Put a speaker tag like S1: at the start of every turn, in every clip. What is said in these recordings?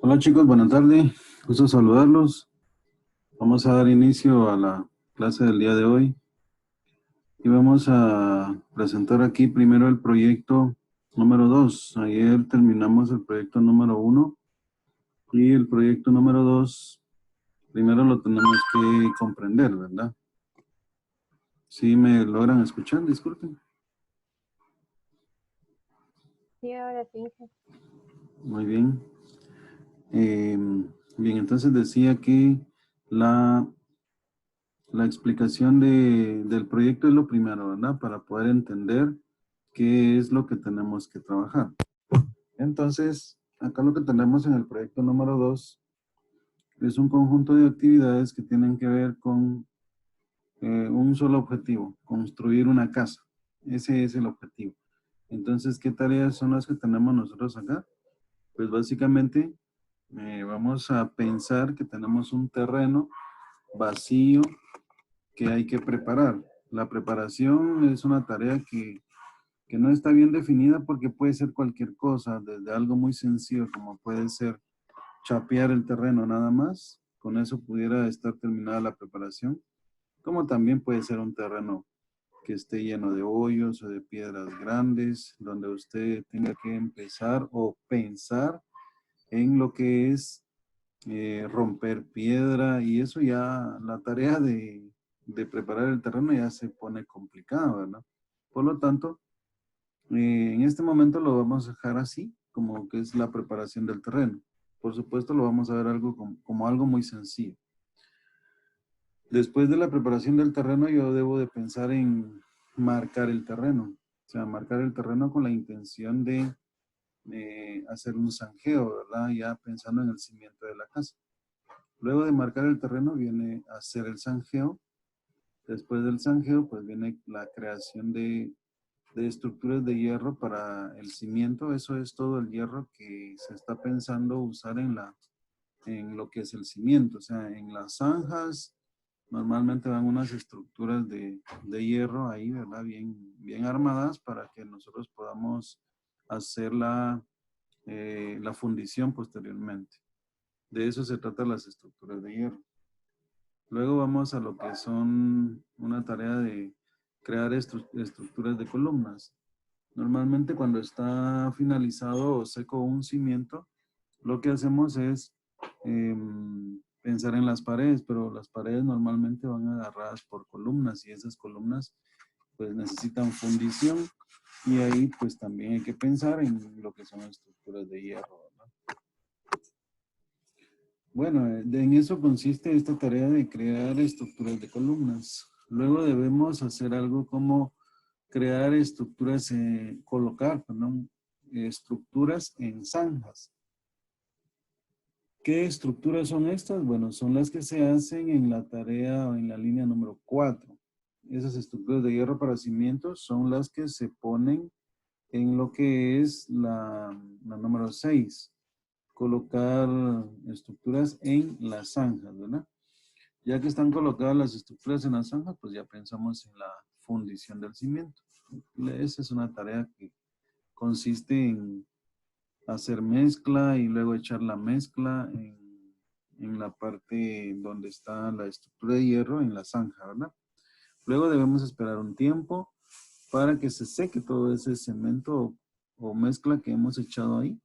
S1: Hola chicos, buenas tardes. Gusto saludarlos. Vamos a dar inicio a la clase del día de hoy y vamos a presentar aquí primero el proyecto número 2. Ayer terminamos el proyecto número 1 y el proyecto número 2 primero lo tenemos que comprender, ¿verdad? ¿Sí me logran escuchar? Disculpen.
S2: Sí, ahora sí.
S1: Muy bien. Bien, entonces decía que la explicación del proyecto es lo primero, ¿verdad? Para poder entender qué es lo que tenemos que trabajar. Entonces, acá lo que tenemos en el proyecto número 2 es un conjunto de actividades que tienen que ver con un solo objetivo, construir una casa. Ese es el objetivo. Entonces, ¿qué tareas son las que tenemos nosotros acá? Pues básicamente vamos a pensar que tenemos un terreno vacío que hay que preparar. La preparación es una tarea que no está bien definida porque puede ser cualquier cosa, desde algo muy sencillo como puede ser chapear el terreno nada más, con eso pudiera estar terminada la preparación, como también puede ser un terreno que esté lleno de hoyos o de piedras grandes, donde usted tenga que empezar o pensar en lo que es romper piedra y eso ya, la tarea de preparar el terreno ya se pone complicada, ¿verdad? Por lo tanto, en este momento lo vamos a dejar así, como que es la preparación del terreno. Por supuesto, lo vamos a ver algo como algo muy sencillo. Después de la preparación del terreno, yo debo de pensar en marcar el terreno. O sea, marcar el terreno con la intención de hacer un zanjeo, ¿verdad? Ya pensando en el cimiento de la casa. Luego de marcar el terreno viene a hacer el zanjeo. Después del zanjeo, pues viene la creación de estructuras de hierro para el cimiento. Eso es todo el hierro que se está pensando usar en lo que es el cimiento. O sea, en las zanjas normalmente van unas estructuras de hierro ahí, ¿verdad? Bien armadas para que nosotros podamos hacer la fundición posteriormente. De eso se tratan las estructuras de hierro. Luego vamos a lo que son una tarea de crear estructuras de columnas. Normalmente cuando está finalizado o seco un cimiento, lo que hacemos es pensar en las paredes, pero las paredes normalmente van agarradas por columnas y esas columnas pues necesitan fundición y ahí pues también hay que pensar en lo que son estructuras de hierro, ¿verdad? Bueno, en eso consiste esta tarea de crear estructuras de columnas. Luego debemos hacer algo como crear estructuras, colocar, perdón, estructuras en zanjas. ¿Qué estructuras son estas? Bueno, son las que se hacen en la tarea o en la línea número 4. Esas estructuras de hierro para cimientos son las que se ponen en lo que es la número 6. Colocar estructuras en las zanjas, ¿verdad? Ya que están colocadas las estructuras en las zanjas, pues ya pensamos en la fundición del cimiento. Esa es una tarea que consiste en hacer mezcla y luego echar la mezcla en la parte donde está la estructura de hierro, en la zanja, ¿verdad? Luego debemos esperar un tiempo para que se seque todo ese cemento o mezcla que hemos echado ahí,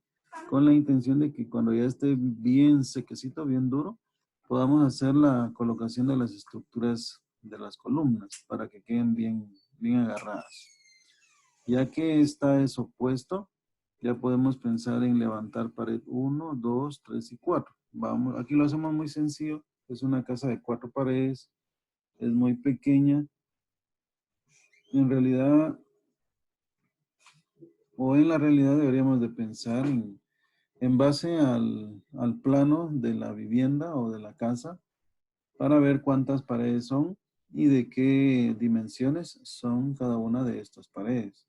S1: con la intención de que cuando ya esté bien sequecito, bien duro, podamos hacer la colocación de las estructuras de las columnas para que queden bien agarradas. Ya que está eso puesto, ya podemos pensar en levantar pared 1, 2, 3 y 4. Vamos, aquí lo hacemos muy sencillo. Es una casa de 4 paredes, es muy pequeña. En realidad, o en la realidad deberíamos de pensar en base al plano de la vivienda o de la casa para ver cuántas paredes son y de qué dimensiones son cada una de estas paredes.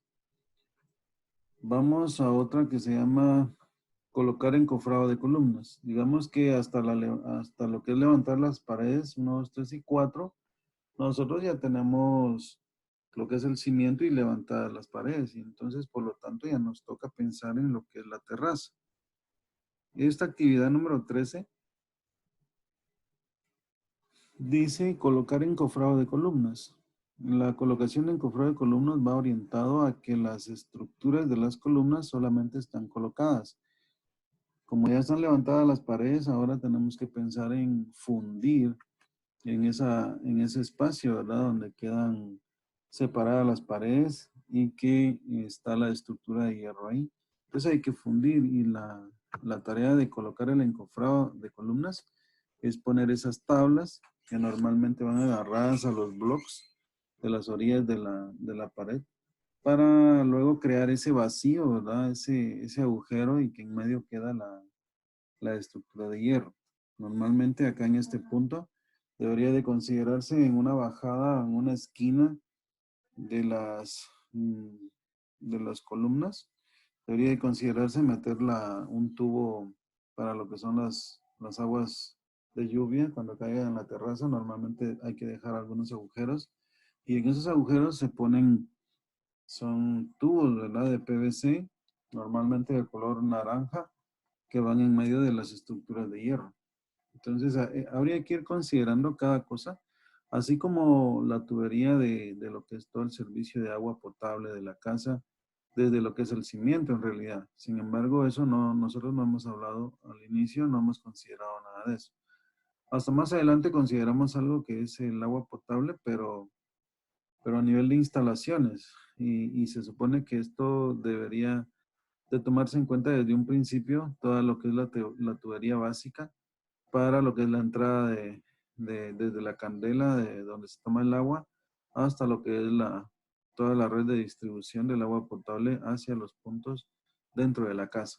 S1: Vamos a otra que se llama colocar encofrado de columnas. Digamos que hasta lo que es levantar las paredes 1, 2, 3 y 4, nosotros ya tenemos lo que es el cimiento y levantar las paredes. Y entonces, por lo tanto, ya nos toca pensar en lo que es la terraza. Esta actividad número 13 dice colocar encofrado de columnas. La colocación de encofrado de columnas va orientado a que las estructuras de las columnas solamente están colocadas. Como ya están levantadas las paredes, ahora tenemos que pensar en fundir en ese espacio, ¿verdad? Donde quedan separadas las paredes y que está la estructura de hierro ahí. Entonces hay que fundir y la tarea de colocar el encofrado de columnas es poner esas tablas que normalmente van agarradas a los blocks de las orillas de la pared para luego crear ese vacío, ¿verdad? Ese agujero y que en medio queda la estructura de hierro. Normalmente acá en este punto debería de considerarse en una bajada, en una esquina de de las columnas, debería de considerarse meter un tubo para lo que son las aguas de lluvia cuando caigan en la terraza. Normalmente hay que dejar algunos agujeros y en esos agujeros se ponen, son tubos, ¿verdad? De PVC, normalmente de color naranja, que van en medio de las estructuras de hierro. Entonces, habría que ir considerando cada cosa, así como la tubería de lo que es todo el servicio de agua potable de la casa, desde lo que es el cimiento en realidad. Sin embargo, eso no, nosotros no hemos hablado al inicio, no hemos considerado nada de eso. Hasta más adelante consideramos algo que es el agua potable, pero a nivel de instalaciones. Y se supone que esto debería de tomarse en cuenta desde un principio, toda lo que es la tubería básica, para lo que es la entrada desde la candela de donde se toma el agua hasta lo que es toda la red de distribución del agua potable hacia los puntos dentro de la casa.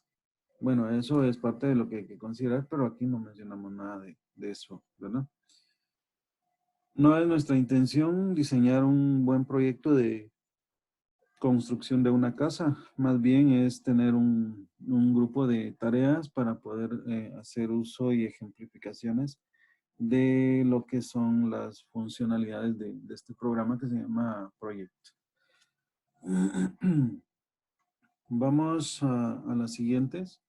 S1: Bueno, eso es parte de lo que hay que considerar, pero aquí no mencionamos nada de eso, ¿verdad? No es nuestra intención diseñar un buen proyecto de construcción de una casa, más bien es tener un grupo de tareas para poder hacer uso y ejemplificaciones de lo que son las funcionalidades de este programa que se llama Project. Vamos a las siguientes.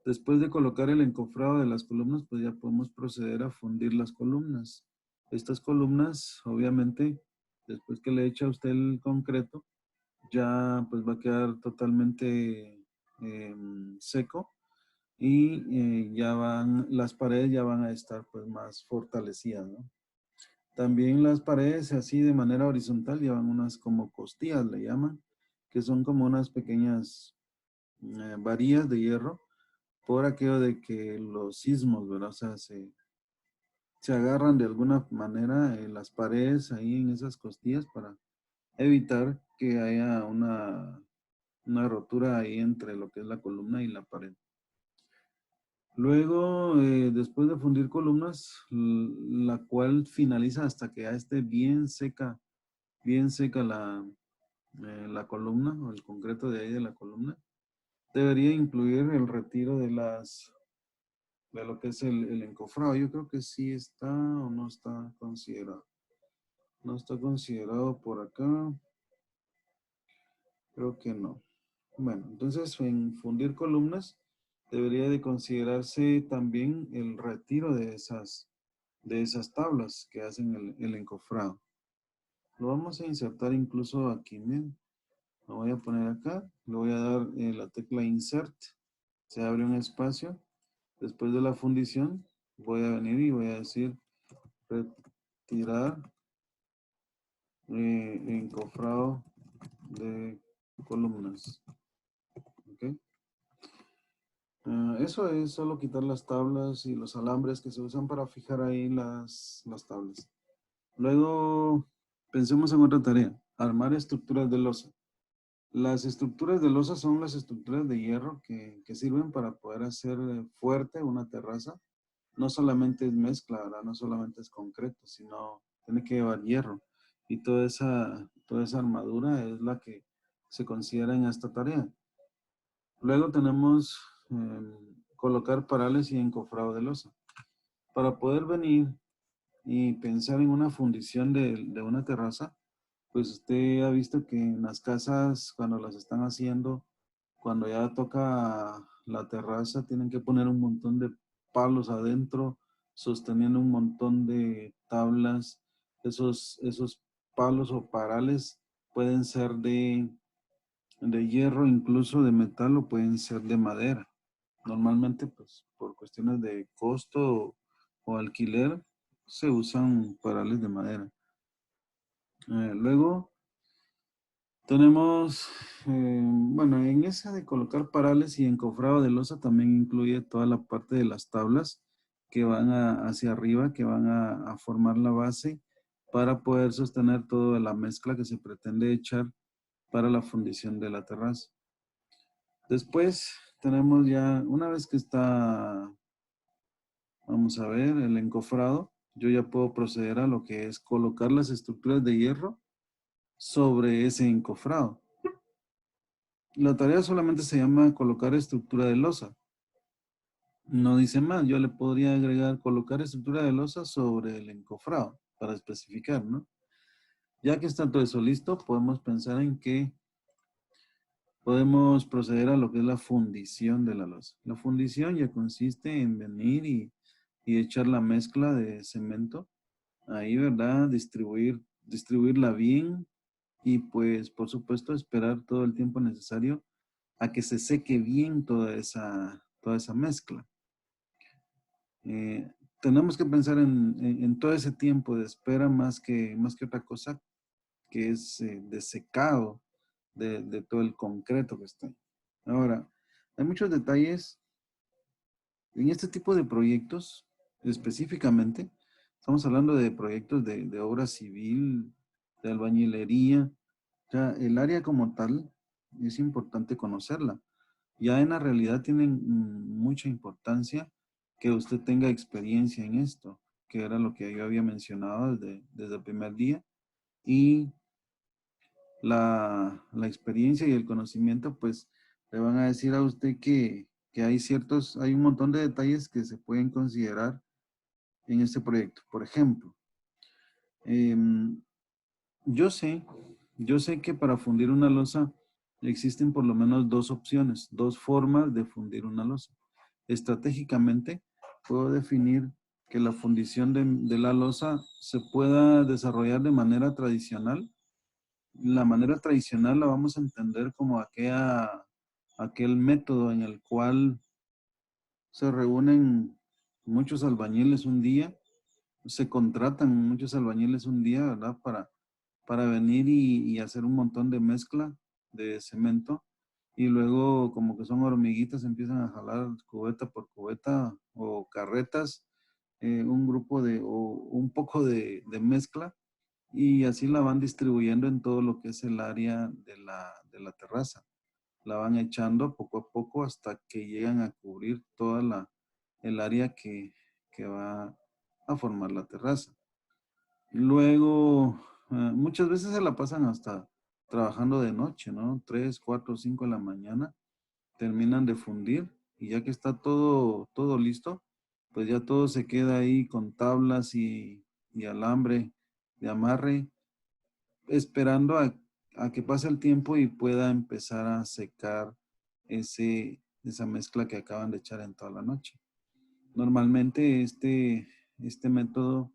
S1: Después de colocar el encofrado de las columnas, pues ya podemos proceder a fundir las columnas. Estas columnas, obviamente, después que le echa a usted el concreto, ya pues va a quedar totalmente seco y las paredes ya van a estar pues más fortalecidas, ¿no? También las paredes así de manera horizontal llevan unas como costillas, le llaman, que son como unas pequeñas varillas de hierro por aquello de que los sismos, ¿verdad? O sea, se agarran de alguna manera en las paredes ahí en esas costillas para evitar que haya una rotura ahí entre lo que es la columna y la pared. Luego, después de fundir columnas, la cual finaliza hasta que ya esté bien seca la columna o el concreto de ahí de la columna, debería incluir el retiro de lo que es el encofrado. Yo creo que sí está o no está considerado. No está considerado por acá. Creo que no. Bueno, entonces en fundir columnas debería de considerarse también el retiro de esas tablas que hacen el encofrado. Lo vamos a insertar incluso aquí, miren. Lo voy a poner acá, le voy a dar la tecla Insert, se abre un espacio. Después de la fundición, voy a venir y voy a decir retirar encofrado de columnas. ¿Ok? Eso es solo quitar las tablas y los alambres que se usan para fijar ahí las tablas. Luego, pensemos en otra tarea, armar estructuras de losa. Las estructuras de losa son las estructuras de hierro que sirven para poder hacer fuerte una terraza. No solamente es mezcla, ¿verdad? No solamente es concreto, sino tiene que llevar hierro. Y toda esa armadura es la que se considera en esta tarea. Luego tenemos colocar parales y encofrado de losa. Para poder venir y pensar en una fundición de una terraza, pues usted ha visto que en las casas, cuando las están haciendo, cuando ya toca la terraza, tienen que poner un montón de palos adentro, sosteniendo un montón de tablas. Esos palos o parales pueden ser de hierro, incluso de metal, o pueden ser de madera. Normalmente, pues, por cuestiones de costo o alquiler, se usan parales de madera. Luego tenemos, bueno, en esa de colocar parales y encofrado de losa también incluye toda la parte de las tablas que van hacia arriba, que van a formar la base para poder sostener toda la mezcla que se pretende echar para la fundición de la terraza. Después tenemos ya, una vez que está, vamos a ver, el encofrado, yo ya puedo proceder a lo que es colocar las estructuras de hierro sobre ese encofrado. La tarea solamente se llama colocar estructura de losa. No dice más, yo le podría agregar colocar estructura de losa sobre el encofrado para especificar, ¿no? Ya que está todo eso listo, podemos pensar en que podemos proceder a lo que es la fundición de la losa. La fundición ya consiste en venir y echar la mezcla de cemento ahí, ¿verdad? Distribuirla bien y pues por supuesto esperar todo el tiempo necesario a que se seque bien toda esa mezcla. Tenemos que pensar en todo ese tiempo de espera más que otra cosa, que es de secado de todo el concreto que está ahí. Ahora, hay muchos detalles en este tipo de proyectos, específicamente. Estamos hablando de proyectos de obra civil, de albañilería. O sea, el área como tal es importante conocerla. Ya en la realidad tienen mucha importancia que usted tenga experiencia en esto, que era lo que yo había mencionado desde el primer día. Y la experiencia y el conocimiento, pues le van a decir a usted que hay un montón de detalles que se pueden considerar en este proyecto. Por ejemplo, em, yo sé, yo sé que para fundir una losa existen por lo menos dos opciones, dos formas de fundir una losa. Estratégicamente, puedo definir que la fundición de la losa se pueda desarrollar de manera tradicional. La manera tradicional la vamos a entender como aquel método en el cual se reúnen muchos albañiles un día, se contratan muchos albañiles un día, ¿verdad? Para venir y hacer un montón de mezcla de cemento y luego como que son hormiguitas empiezan a jalar cubeta por cubeta o carretas, un grupo o un poco de mezcla y así la van distribuyendo en todo lo que es el área de la terraza. La van echando poco a poco hasta que llegan a cubrir toda el área que va a formar la terraza. Luego, muchas veces se la pasan hasta trabajando de noche, ¿no? 3, 4, 5 de la mañana, terminan de fundir y ya que está todo listo, pues ya todo se queda ahí con tablas y alambre de amarre, esperando a que pase el tiempo y pueda empezar a secar esa mezcla que acaban de echar en toda la noche. Normalmente este método,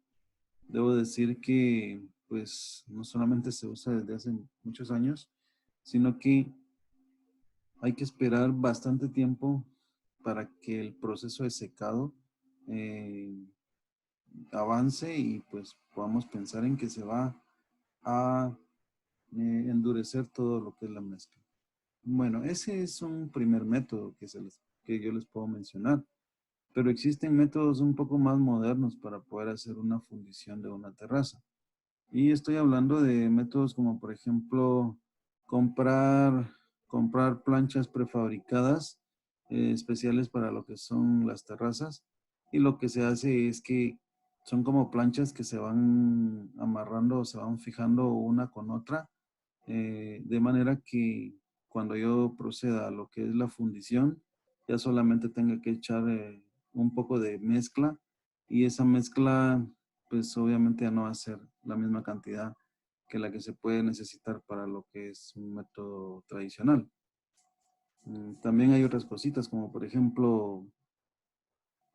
S1: debo decir que pues no solamente se usa desde hace muchos años, sino que hay que esperar bastante tiempo para que el proceso de secado eh, avance y pues podamos pensar en que se va a endurecer todo lo que es la mezcla. Bueno, ese es un primer método que yo les puedo mencionar, pero existen métodos un poco más modernos para poder hacer una fundición de una terraza. Y estoy hablando de métodos como, por ejemplo, comprar, comprar planchas prefabricadas especiales para lo que son las terrazas. Y lo que se hace es que son como planchas que se van amarrando o se van fijando una con otra, de manera que cuando yo proceda a lo que es la fundición, ya solamente tenga que echar un poco de mezcla y esa mezcla pues obviamente ya no va a ser la misma cantidad que la que se puede necesitar para lo que es un método tradicional. También hay otras cositas, como por ejemplo,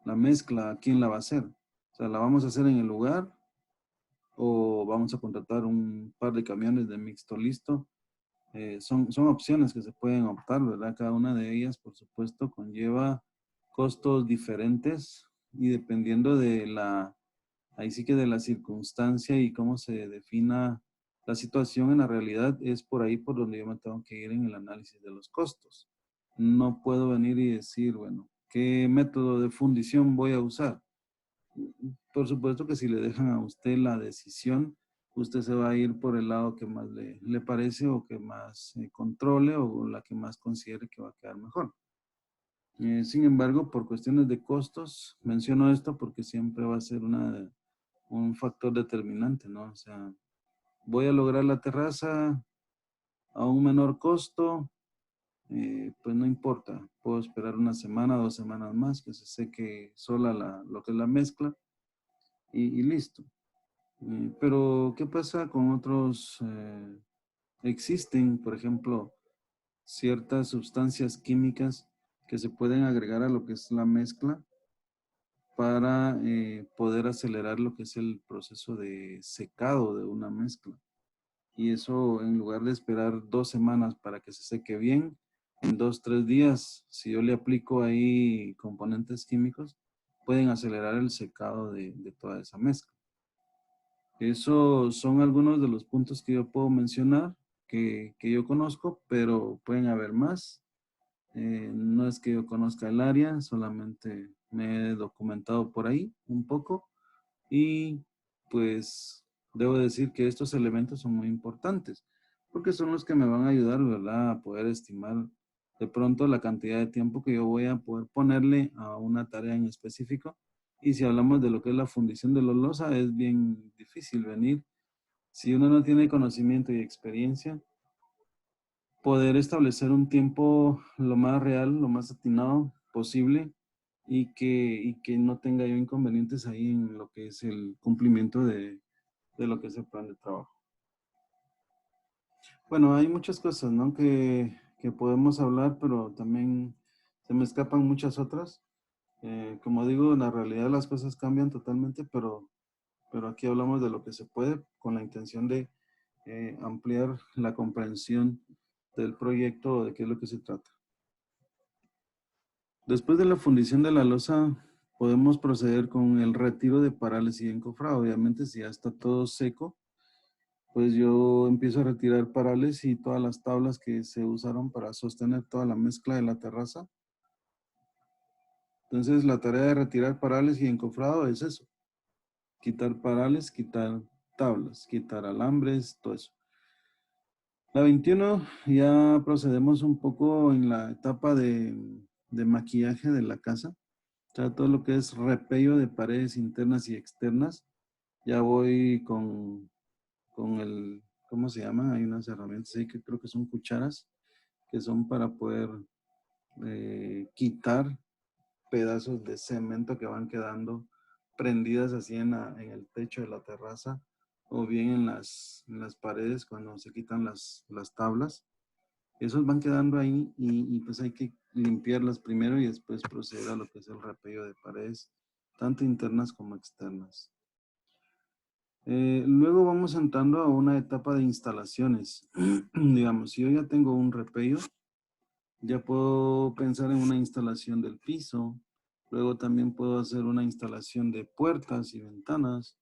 S1: la mezcla, ¿quién la va a hacer? O sea, ¿la vamos a hacer en el lugar o vamos a contratar un par de camiones de mixto listo? Son opciones que se pueden optar, ¿verdad? Cada una de ellas, por supuesto, conlleva costos diferentes y dependiendo de ahí sí que de la circunstancia y cómo se defina la situación en la realidad, es por ahí por donde yo me tengo que ir en el análisis de los costos. No puedo venir y decir, bueno, ¿qué método de fundición voy a usar? Por supuesto que si le dejan a usted la decisión, usted se va a ir por el lado que más le parece o que más controle o la que más considere que va a quedar mejor. Sin embargo, por cuestiones de costos, menciono esto porque siempre va a ser un factor determinante, ¿no? O sea, voy a lograr la terraza a un menor costo, pues no importa, puedo esperar una semana, 2 semanas más que se seque sola lo que es la mezcla y listo. Pero, ¿qué pasa con otros? Existen, por ejemplo, ciertas sustancias químicas que se pueden agregar a lo que es la mezcla para poder acelerar lo que es el proceso de secado de una mezcla. Y eso, en lugar de esperar 2 semanas para que se seque bien, en 2, 3 días, si yo le aplico ahí componentes químicos, pueden acelerar el secado de toda esa mezcla. Esos son algunos de los puntos que yo puedo mencionar, que yo conozco, pero pueden haber más. No es que yo conozca el área, solamente me he documentado por ahí un poco y pues debo decir que estos elementos son muy importantes porque son los que me van a ayudar, ¿verdad?, a poder estimar de pronto la cantidad de tiempo que yo voy a poder ponerle a una tarea en específico. Y si hablamos de lo que es la fundición de la loza, es bien difícil venir. Si uno no tiene conocimiento y experiencia, poder establecer un tiempo lo más real, lo más atinado posible y que no tenga yo inconvenientes ahí en lo que es el cumplimiento de lo que es el plan de trabajo. Bueno, hay muchas cosas, ¿no? Que podemos hablar, pero también se me escapan muchas otras. Como digo, en la realidad las cosas cambian totalmente, pero aquí hablamos de lo que se puede con la intención de ampliar la comprensión del proyecto o de qué es lo que se trata. Después de la fundición de la loza, podemos proceder con el retiro de parales y encofrado. Obviamente, si ya está todo seco, pues yo empiezo a retirar parales y todas las tablas que se usaron para sostener toda la mezcla de la terraza. Entonces, la tarea de retirar parales y encofrado es eso. Quitar parales, quitar tablas, quitar alambres, todo eso. La 21 ya procedemos un poco en la etapa de maquillaje de la casa. O sea, todo lo que es repello de paredes internas y externas. Ya voy con el, ¿cómo se llama? Hay unas herramientas ahí que creo que son cucharas, que son para poder quitar pedazos de cemento que van quedando prendidas así en el techo de la terraza o bien en las paredes cuando se quitan las tablas. Esos van quedando ahí y pues hay que limpiarlas primero y después proceder a lo que es el repello de paredes, tanto internas como externas. Luego vamos entrando a una etapa de instalaciones. Digamos, si yo ya tengo un repello, ya puedo pensar en una instalación del piso. Luego también puedo hacer una instalación de puertas y ventanas.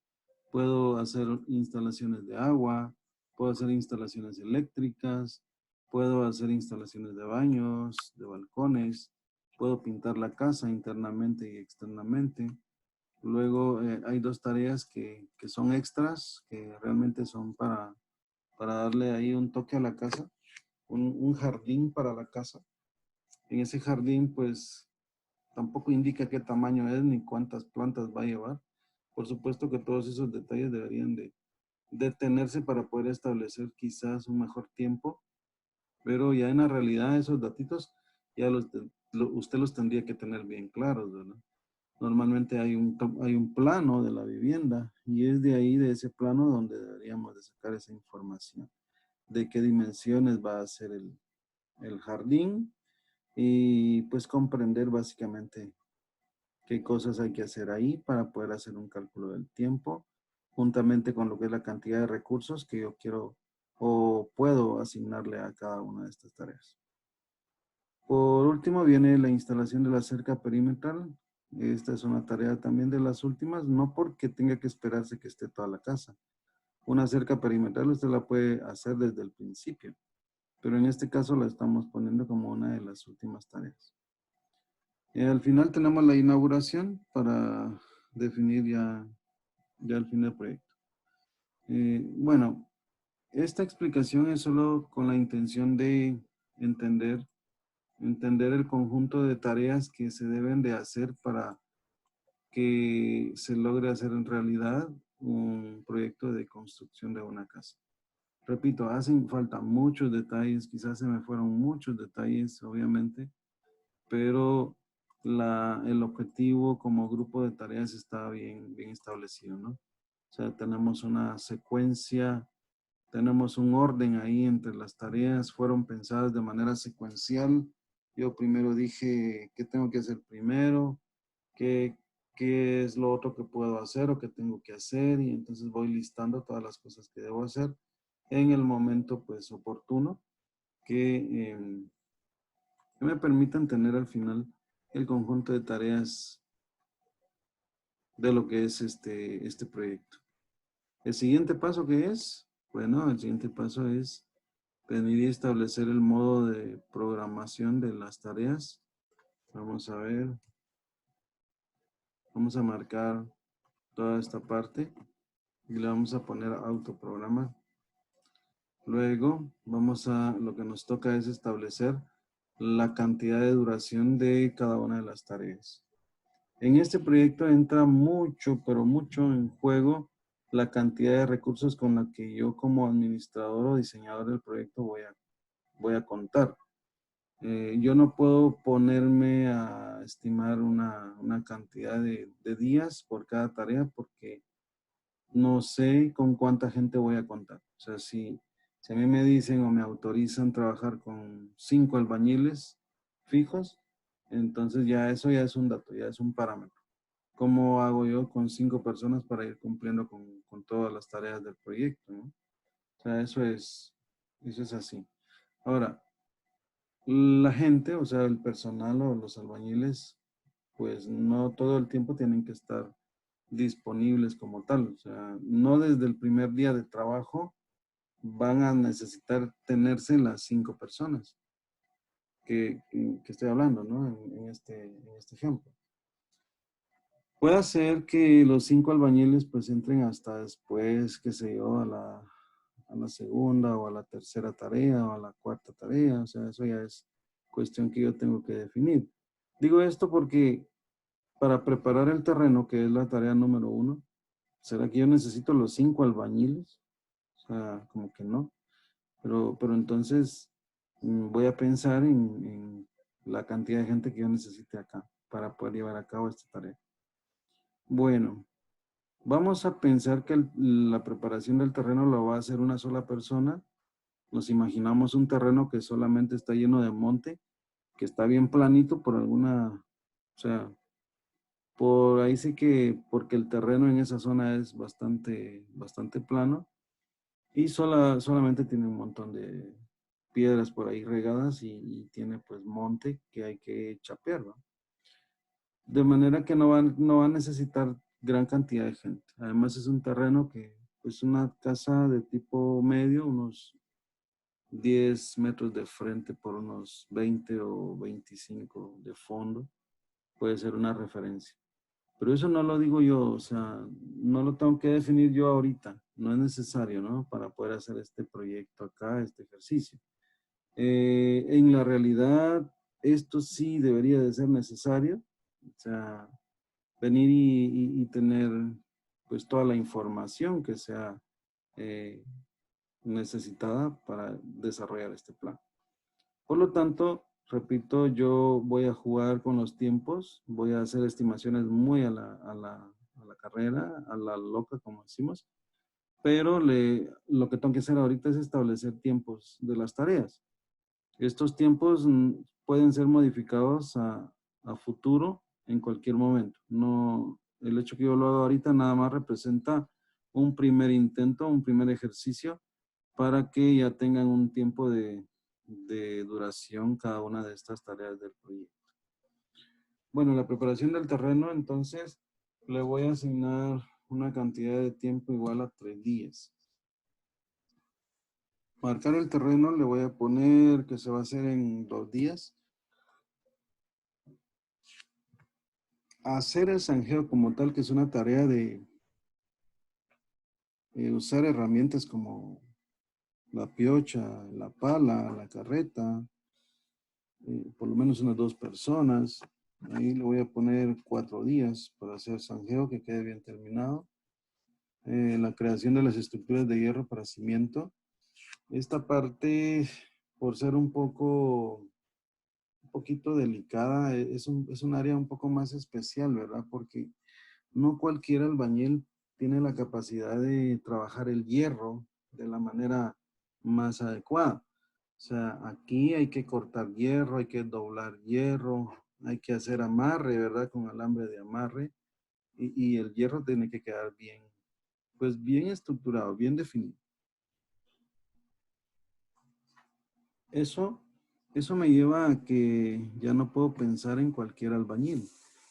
S1: Puedo hacer instalaciones de agua. Puedo hacer instalaciones eléctricas. Puedo hacer instalaciones de baños, de balcones. Puedo pintar la casa internamente y externamente. Luego hay dos tareas que son extras, que realmente son para darle ahí un toque a la casa, un jardín para la casa. En ese jardín, pues, tampoco indica qué tamaño es ni cuántas plantas va a llevar. Por supuesto que todos esos detalles deberían de detenerse para poder establecer quizás un mejor tiempo, pero ya en la realidad esos datitos ya usted los tendría que tener bien claros, ¿verdad? Normalmente hay un plano de la vivienda y es de ahí, de ese plano, donde deberíamos de sacar esa información de qué dimensiones va a ser el jardín y pues comprender básicamente qué cosas hay que hacer ahí para poder hacer un cálculo del tiempo, juntamente con lo que es la cantidad de recursos que yo quiero o puedo asignarle a cada una de estas tareas. Por último viene la instalación de la cerca perimetral. Esta es una tarea también de las últimas, no porque tenga que esperarse que esté toda la casa. Una cerca perimetral usted la puede hacer desde el principio, pero en este caso la estamos poniendo como una de las últimas tareas. Al final tenemos la inauguración para definir ya el fin del proyecto. Bueno, esta explicación es solo con la intención de entender el conjunto de tareas que se deben de hacer para que se logre hacer en realidad un proyecto de construcción de una casa. Repito, hacen falta muchos detalles, quizás se me fueron muchos detalles, obviamente, pero el objetivo como grupo de tareas está bien establecido, ¿no? O sea, tenemos una secuencia, tenemos un orden ahí entre las tareas, fueron pensadas de manera secuencial. Yo primero dije qué tengo que hacer primero, qué, qué es lo otro que puedo hacer o qué tengo que hacer, y entonces voy listando todas las cosas que debo hacer en el momento pues oportuno que, que me permitan tener al final el conjunto de tareas de lo que es este proyecto. El siguiente paso, ¿qué es? Bueno, el siguiente paso es venir y establecer el modo de programación de las tareas. Vamos a ver, vamos a marcar toda esta parte y le vamos a poner autoprogramar. Luego lo que nos toca es establecer la cantidad de duración de cada una de las tareas. En este proyecto entra mucho, pero mucho en juego la cantidad de recursos con la que yo como administrador o diseñador del proyecto voy a contar. Yo no puedo ponerme a estimar una cantidad de días por cada tarea porque no sé con cuánta gente voy a contar. O sea, si a mí me dicen o me autorizan trabajar con 5 albañiles fijos, entonces eso ya es un dato, ya es un parámetro. ¿Cómo hago yo con 5 personas para ir cumpliendo con todas las tareas del proyecto, ¿no? O sea, eso es así. Ahora, la gente, o sea, el personal o los albañiles, pues no todo el tiempo tienen que estar disponibles como tal. O sea, no desde el primer día de trabajo van a necesitar tenerse las 5 personas que estoy hablando, ¿no? En este ejemplo. Puede ser que los 5 albañiles pues entren hasta después, qué sé yo, a la segunda o a la tercera tarea o a la cuarta tarea. O sea, eso ya es cuestión que yo tengo que definir. Digo esto porque para preparar el terreno, que es la tarea número 1, ¿será que yo necesito los 5 albañiles? O sea, como que no. Pero entonces voy a pensar en la cantidad de gente que yo necesite acá para poder llevar a cabo esta tarea. Bueno, vamos a pensar que la preparación del terreno lo va a hacer una sola persona. Nos imaginamos un terreno que solamente está lleno de monte, que está bien planito por alguna, o sea, por ahí sí que, porque el terreno en esa zona es bastante plano y solamente tiene un montón de piedras por ahí regadas y tiene pues monte que hay que chapear, ¿no? De manera que no va a necesitar gran cantidad de gente. Además es un terreno que, pues una casa de tipo medio, unos 10 metros de frente por unos 20 o 25 de fondo, puede ser una referencia. Pero eso no lo digo yo, o sea, no lo tengo que definir yo ahorita, no es necesario, ¿no? Para poder hacer este proyecto acá, este ejercicio. En la realidad, esto sí debería de ser necesario, o sea, venir y tener pues toda la información que sea necesitada para desarrollar este plan. Por lo tanto, repito, yo voy a jugar con los tiempos, voy a hacer estimaciones muy a la carrera, a la loca, como decimos, pero lo que tengo que hacer ahorita es establecer tiempos de las tareas. Estos tiempos pueden ser modificados a futuro en cualquier momento. No, el hecho que yo lo haga ahorita nada más representa un primer intento, un primer ejercicio para que ya tengan un tiempo de duración cada una de estas tareas del proyecto. Bueno, la preparación del terreno, entonces, le voy a asignar una cantidad de tiempo igual a 3 días. Marcar el terreno le voy a poner que se va a hacer en 2 días. Hacer el zanjeo como tal, que es una tarea de usar herramientas como la piocha, la pala, la carreta, por lo menos unas 2 personas. Ahí le voy a poner 4 días para hacer zanjeo, que quede bien terminado. La creación de las estructuras de hierro para cimiento. Esta parte, por ser un poquito delicada, es un área un poco más especial, ¿verdad? Porque no cualquier albañil tiene la capacidad de trabajar el hierro de la manera más adecuada. O sea, aquí hay que cortar hierro, hay que doblar hierro, hay que hacer amarre, ¿verdad? Con alambre de amarre. Y el hierro tiene que quedar bien, pues bien estructurado, bien definido. Eso, eso me lleva a que ya no puedo pensar en cualquier albañil.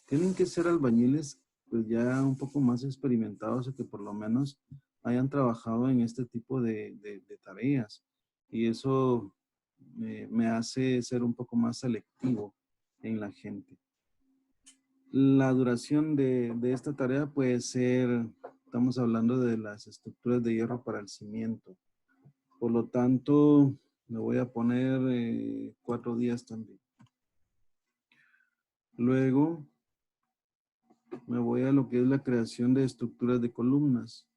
S1: Tienen que ser albañiles pues ya un poco más experimentados o que por lo menos hayan trabajado en este tipo de tareas. Y eso me hace ser un poco más selectivo en la gente. La duración de esta tarea puede ser, estamos hablando de las estructuras de hierro para el cimiento. Por lo tanto, me voy a poner 4 días también. Luego, me voy a lo que es la creación de estructuras de columnas.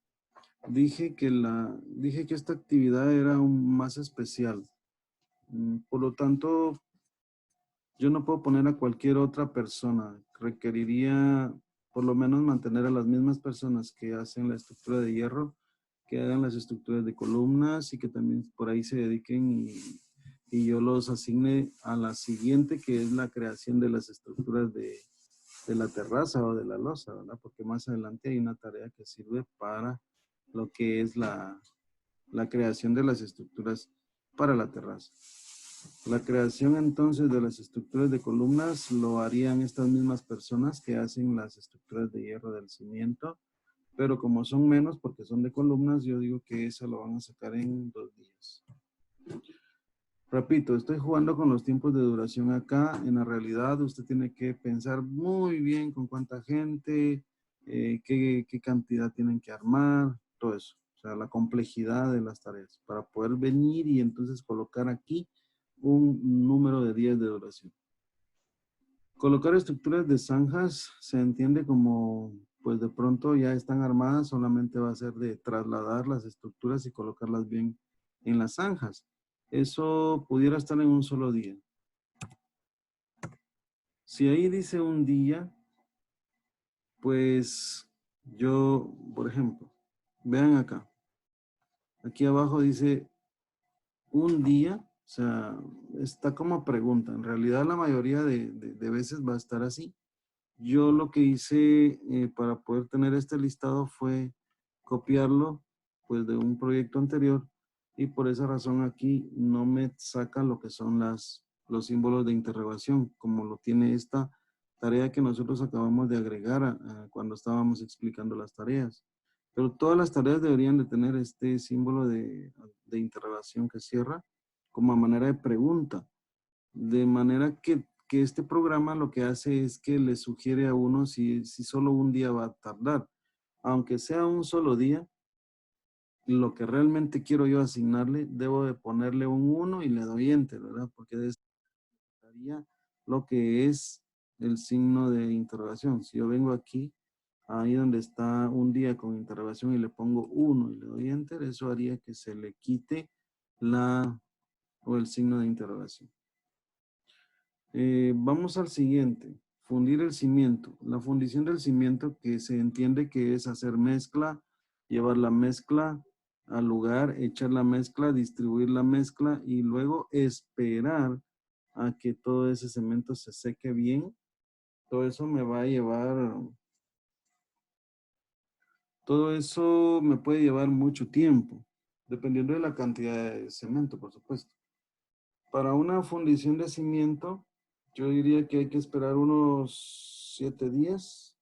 S1: Dije que esta actividad era aún más especial. Por lo tanto, yo no puedo poner a cualquier otra persona. Requeriría por lo menos mantener a las mismas personas que hacen la estructura de hierro, que hagan las estructuras de columnas y que también por ahí se dediquen y yo los asigne a la siguiente, que es la creación de las estructuras de la terraza o de la losa, ¿verdad? Porque más adelante hay una tarea que sirve para lo que es la creación de las estructuras para la terraza. La creación entonces de las estructuras de columnas lo harían estas mismas personas que hacen las estructuras de hierro del cimiento, pero como son menos porque son de columnas, yo digo que eso lo van a sacar en 2 días. Repito, estoy jugando con los tiempos de duración acá. En la realidad usted tiene que pensar muy bien con cuánta gente, qué cantidad tienen que armar, todo eso. O sea, la complejidad de las tareas para poder venir y entonces colocar aquí un número de días de duración. Colocar estructuras de zanjas se entiende como, pues de pronto ya están armadas, solamente va a ser de trasladar las estructuras y colocarlas bien en las zanjas. Eso pudiera estar en un solo día. Si ahí dice un día, pues yo, por ejemplo, vean acá. Aquí abajo dice un día, o sea, está como pregunta. En realidad la mayoría de veces va a estar así. Yo lo que hice para poder tener este listado fue copiarlo pues de un proyecto anterior y por esa razón aquí no me saca lo que son los símbolos de interrogación como lo tiene esta tarea que nosotros acabamos de agregar cuando estábamos explicando las tareas. Pero todas las tareas deberían de tener este símbolo de interrogación que cierra como a manera de pregunta. De manera que este programa lo que hace es que le sugiere a uno si solo un día va a tardar. Aunque sea un solo día, lo que realmente quiero yo asignarle, debo de ponerle un 1 y le doy enter, ¿verdad? Porque daría lo que es el signo de interrogación. Si yo vengo aquí, ahí donde está un día con interrogación y le pongo 1 y le doy enter, eso haría que se le quite o el signo de interrogación. Vamos al siguiente. Fundir el cimiento. La fundición del cimiento que se entiende que es hacer mezcla, llevar la mezcla al lugar, echar la mezcla, distribuir la mezcla y luego esperar a que todo ese cemento se seque bien. Todo eso me va a llevar, todo eso me puede llevar mucho tiempo, dependiendo de la cantidad de cemento, por supuesto. Para una fundición de cimiento, yo diría que hay que esperar unos 7 días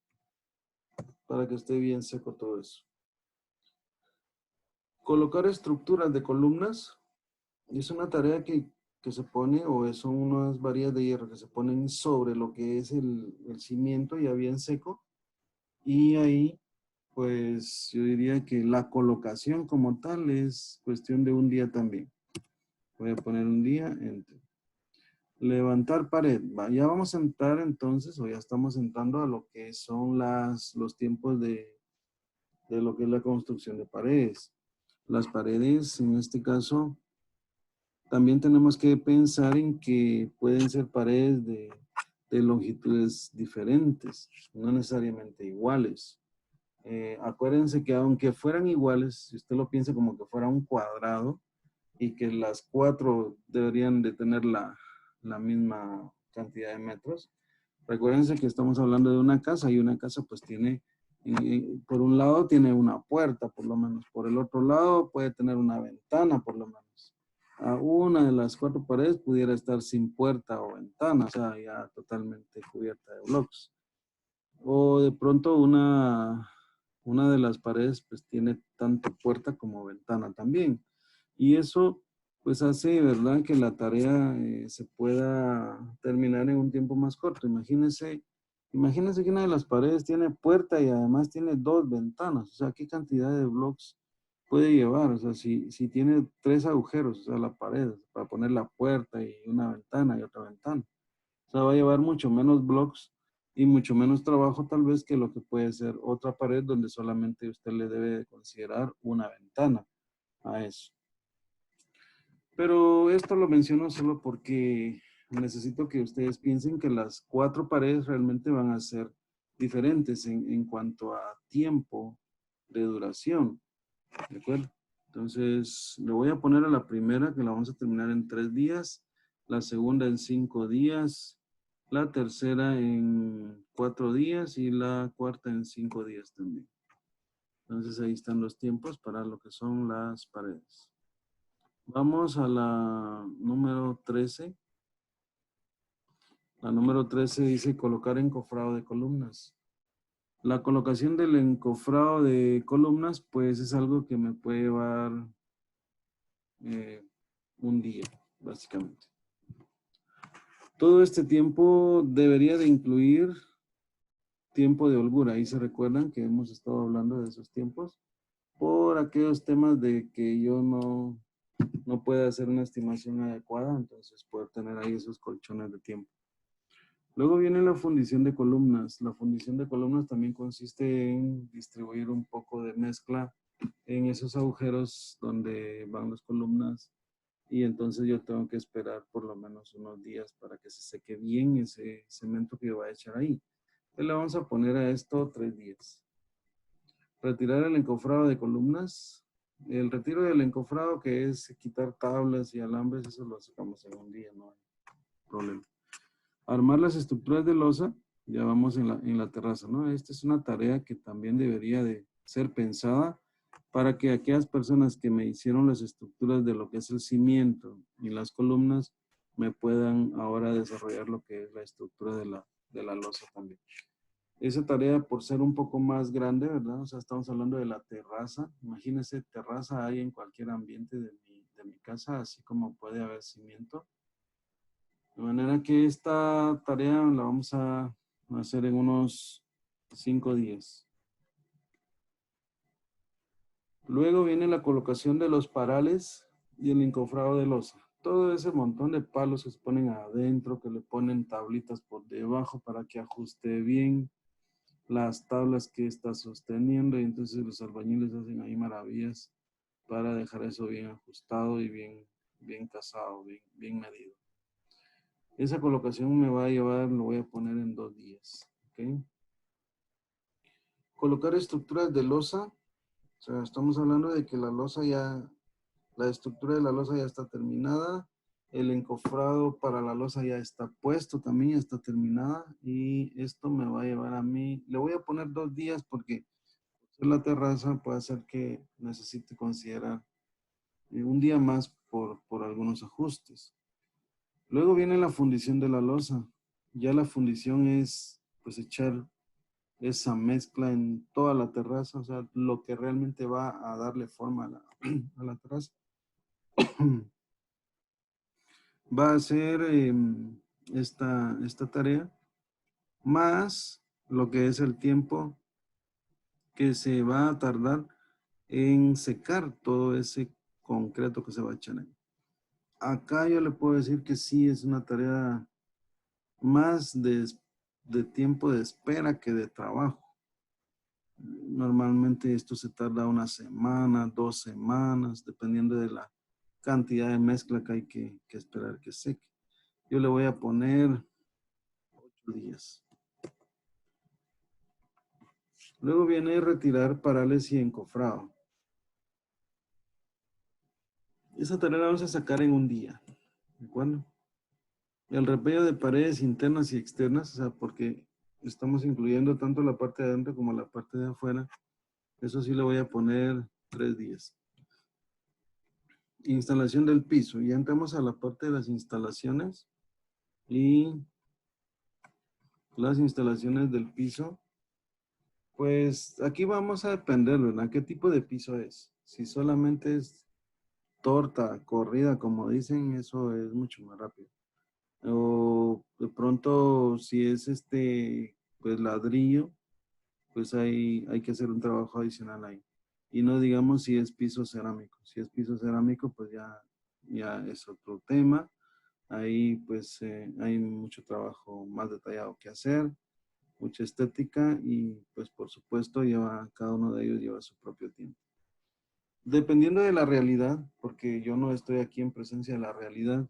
S1: para que esté bien seco todo eso. Colocar estructuras de columnas es una tarea que se pone, o son unas varillas de hierro que se ponen sobre lo que es el cimiento ya bien seco. Y ahí, pues yo diría que la colocación como tal es cuestión de un día también. Voy a poner un día entre. Levantar pared. Ya vamos a entrar entonces, o ya estamos entrando a lo que son los tiempos de lo que es la construcción de paredes. Las paredes, en este caso, también tenemos que pensar en que pueden ser paredes de longitudes diferentes, no necesariamente iguales. Acuérdense que aunque fueran iguales, si usted lo piensa como que fuera un cuadrado, y que las cuatro deberían de tener la misma cantidad de metros. Recuérdense que estamos hablando de una casa y una casa pues tiene, por un lado tiene una puerta por lo menos, por el otro lado puede tener una ventana por lo menos. Una de las cuatro paredes pudiera estar sin puerta o ventana, o sea, ya totalmente cubierta de blocks. O de pronto una de las paredes pues tiene tanto puerta como ventana también. Y eso pues hace, ¿verdad?, que la tarea se pueda terminar en un tiempo más corto. Imagínense que una de las paredes tiene puerta y además tiene dos ventanas. O sea, ¿qué cantidad de blocks puede llevar? O sea, si tiene tres agujeros, o sea, la pared, para poner la puerta y una ventana y otra ventana. O sea, va a llevar mucho menos blocks y mucho menos trabajo tal vez que lo que puede ser otra pared donde solamente usted le debe de considerar una ventana a eso. Pero esto lo menciono solo porque necesito que ustedes piensen que las cuatro paredes realmente van a ser diferentes en cuanto a tiempo de duración. ¿De acuerdo? Entonces, le voy a poner a la primera que la vamos a terminar en 3 días, la segunda en 5 días, la tercera en 4 días y la cuarta en 5 días también. Entonces, ahí están los tiempos para lo que son las paredes. Vamos a la número 13. La número 13 dice colocar encofrado de columnas. La colocación del encofrado de columnas, pues es algo que me puede llevar un día, básicamente. Todo este tiempo debería de incluir tiempo de holgura. Ahí se recuerdan que hemos estado hablando de esos tiempos por aquellos temas de que yo no pueda hacer una estimación adecuada, entonces poder tener ahí esos colchones de tiempo. Luego viene la fundición de columnas. La fundición de columnas también consiste en distribuir un poco de mezcla en esos agujeros donde van las columnas y entonces yo tengo que esperar por lo menos unos días para que se seque bien ese cemento que yo voy a echar ahí. Entonces le vamos a poner a esto 3 días. Retirar el encofrado de columnas. El retiro del encofrado, que es quitar tablas y alambres, eso lo sacamos en un día, no hay problema. Armar las estructuras de losa, ya vamos en la terraza, ¿no? Esta es una tarea que también debería de ser pensada para que aquellas personas que me hicieron las estructuras de lo que es el cimiento y las columnas me puedan ahora desarrollar lo que es la estructura de la losa también. Esa tarea, por ser un poco más grande, ¿verdad? O sea, estamos hablando de la terraza. Imagínense, terraza hay en cualquier ambiente de mi casa, así como puede haber cimiento. De manera que esta tarea la vamos a hacer en unos 5 días. Luego viene la colocación de los parales y el encofrado de losa. Todo ese montón de palos que se ponen adentro, que le ponen tablitas por debajo para que ajuste bien las tablas que está sosteniendo, y entonces los albañiles hacen ahí maravillas para dejar eso bien ajustado y bien casado, bien medido. Esa colocación me va a llevar, lo voy a poner en 2 días. ¿Ok? Colocar estructuras de losa. O sea, estamos hablando de que la losa ya, la estructura de la losa ya está terminada. El encofrado para la losa ya está puesto también, ya está terminada. Y esto me va a llevar a mí, le voy a poner 2 días porque la terraza puede ser que necesite considerar un día más por algunos ajustes. Luego viene la fundición de la losa. Ya la fundición es pues echar esa mezcla en toda la terraza, o sea, lo que realmente va a darle forma a a la terraza. Va a ser esta tarea, más lo que es el tiempo que se va a tardar en secar todo ese concreto que se va a echar ahí. Acá yo le puedo decir que sí es una tarea más de tiempo de espera que de trabajo. Normalmente esto se tarda una semana, 2 semanas, dependiendo de la cantidad de mezcla que hay que esperar que seque. Yo le voy a poner 8 días. Luego viene retirar parales y encofrado. Esa tarea la vamos a sacar en un día. ¿De acuerdo? El repello de paredes internas y externas, o sea, porque estamos incluyendo tanto la parte de adentro como la parte de afuera. Eso sí le voy a poner 3 días. Instalación del piso. Ya entramos a la parte de las instalaciones. Y las instalaciones del piso, pues aquí vamos a depender, ¿verdad? ¿Qué tipo de piso es? Si solamente es torta, corrida, como dicen, eso es mucho más rápido. O de pronto, si es pues ladrillo, pues hay que hacer un trabajo adicional ahí. Y no digamos si es piso cerámico. Si es piso cerámico, pues ya es otro tema. Ahí pues hay mucho trabajo más detallado que hacer, mucha estética y pues por supuesto cada uno de ellos lleva su propio tiempo. Dependiendo de la realidad, porque yo no estoy aquí en presencia de la realidad,